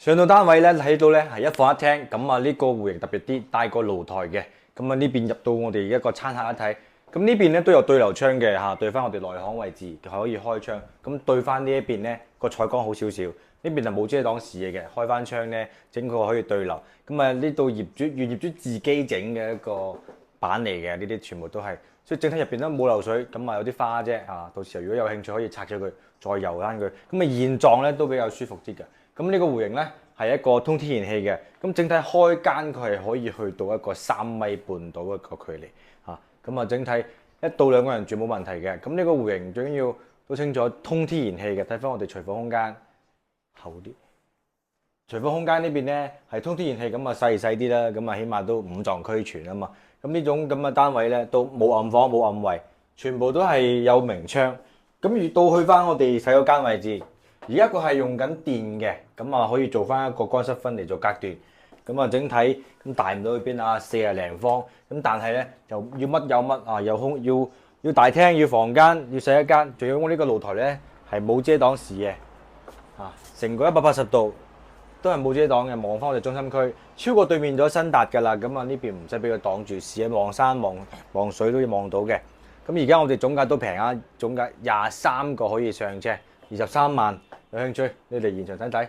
上到單位咧，睇到咧係一房一廳，咁啊呢個戶型特別啲，帶個露台嘅。咁啊呢邊入到我哋一個餐客一睇，咁呢邊咧都有對流窗嘅嚇，對翻我哋內巷位置可以開窗。咁對翻呢一邊咧個採光好少少，呢邊就冇遮擋視野嘅，開翻窗咧整個可以對流。咁啊呢度業主自己整嘅一個板嚟嘅，呢啲全部都係，所以整體入邊都冇漏水，咁啊有啲花啫嚇。到時候如果有興趣可以拆咗佢，再油翻佢。咁啊現狀咧都比較舒服啲嘅。咁呢個戶型咧係一個通天然氣嘅，咁整體開間佢係可以去到一個3.5米到一個距離嚇，咁啊整體一到2個人住冇問題嘅。咁呢個戶型最緊要都清楚通天然氣嘅，睇翻我哋廚房空間厚啲。廚房空間呢邊咧係通天然氣，咁啊細啲啦，咁啊起碼都5臟俱全啊嘛。咁呢種咁嘅單位咧都冇暗房冇暗衞，全部都係有明窗。咁而到去翻我哋洗手間位置。而家佢係用緊電嘅，咁啊可以做翻一個乾濕分嚟做隔斷，咁啊整體咁大唔到去邊啊，40零方，咁但係咧就要乜有乜啊，有空要大廳，要房間，要洗一間，仲要我呢個露台咧係冇遮擋視嘅，啊成個180度都係冇遮擋嘅，望翻我哋中心區，超過對面咗新達㗎啦，咁啊呢邊唔使俾佢擋住視，望山望水都要望到嘅。咁而家我哋總價都平啊，總價23個可以上車，23萬。有興趣，你嚟現場睇睇。